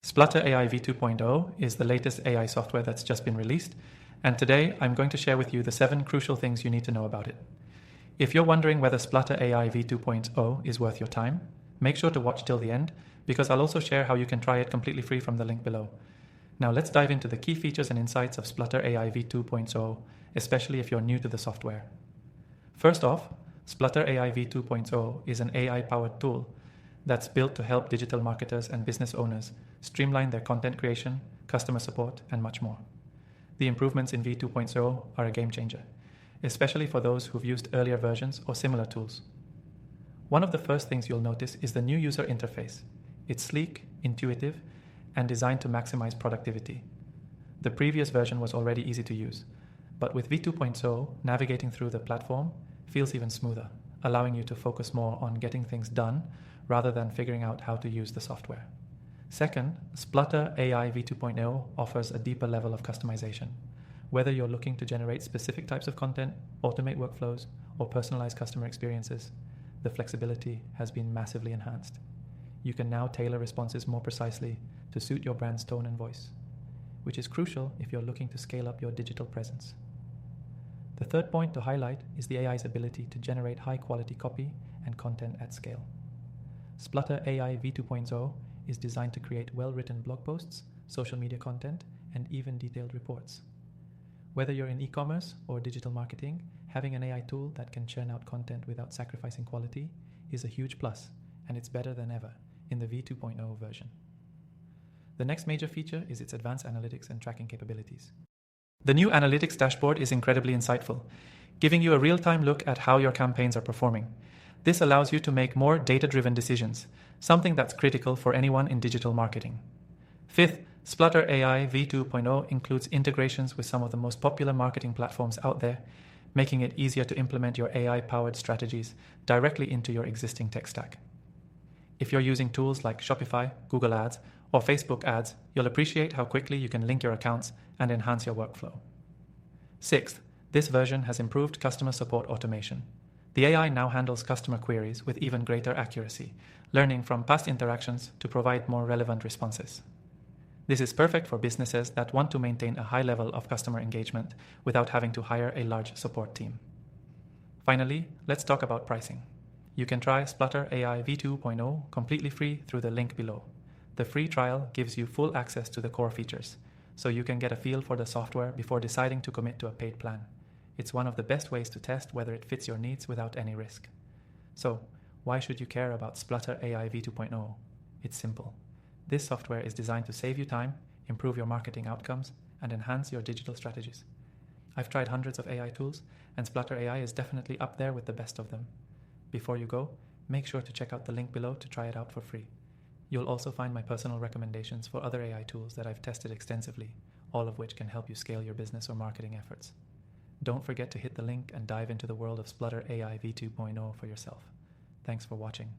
Splutter AI v2.0 is the latest AI software that's just been released, and today I'm going to share with you the 7 crucial things you need to know about it. If you're wondering whether Splutter AI v2.0 is worth your time, make sure to watch till the end, because I'll also share how you can try it completely free from the link below. Now let's dive into the key features and insights of Splutter AI v2.0, especially if you're new to the software. First off, Splutter AI v2.0 is an AI-powered tool that's built to help digital marketers and business owners streamline their content creation, customer support, and much more. The improvements in v2.0 are a game changer, especially for those who've used earlier versions or similar tools. One of the first things you'll notice is the new user interface. It's sleek, intuitive, and designed to maximize productivity. The previous version was already easy to use, but with v2.0, navigating through the platform feels even smoother, allowing you to focus more on getting things done rather than figuring out how to use the software. Second, Splutter AI v2.0 offers a deeper level of customization. Whether you're looking to generate specific types of content, automate workflows, or personalize customer experiences, the flexibility has been massively enhanced. You can now tailor responses more precisely to suit your brand's tone and voice, which is crucial if you're looking to scale up your digital presence. The third point to highlight is the AI's ability to generate high-quality copy and content at scale. Splutter AI v2.0 is designed to create well-written blog posts, social media content, and even detailed reports. Whether you're in e-commerce or digital marketing, having an AI tool that can churn out content without sacrificing quality is a huge plus, and it's better than ever in the v2.0 version. The next major feature is its advanced analytics and tracking capabilities. The new analytics dashboard is incredibly insightful, giving you a real-time look at how your campaigns are performing. This allows you to make more data-driven decisions, something that's critical for anyone in digital marketing. Fifth, Splutter AI v2.0 includes integrations with some of the most popular marketing platforms out there, making it easier to implement your AI-powered strategies directly into your existing tech stack. If you're using tools like Shopify, Google Ads, or Facebook Ads, you'll appreciate how quickly you can link your accounts and enhance your workflow. Sixth, this version has improved customer support automation. The AI now handles customer queries with even greater accuracy, learning from past interactions to provide more relevant responses. This is perfect for businesses that want to maintain a high level of customer engagement without having to hire a large support team. Finally, let's talk about pricing. You can try Splutter AI v2.0 completely free through the link below. The free trial gives you full access to the core features, so you can get a feel for the software before deciding to commit to a paid plan. It's one of the best ways to test whether it fits your needs without any risk. So, why should you care about Splutter AI v2.0? It's simple. This software is designed to save you time, improve your marketing outcomes, and enhance your digital strategies. I've tried hundreds of AI tools, and Splutter AI is definitely up there with the best of them. Before you go, make sure to check out the link below to try it out for free. You'll also find my personal recommendations for other AI tools that I've tested extensively, all of which can help you scale your business or marketing efforts. Don't forget to hit the link and dive into the world of Splutter AI v2.0 for yourself. Thanks for watching.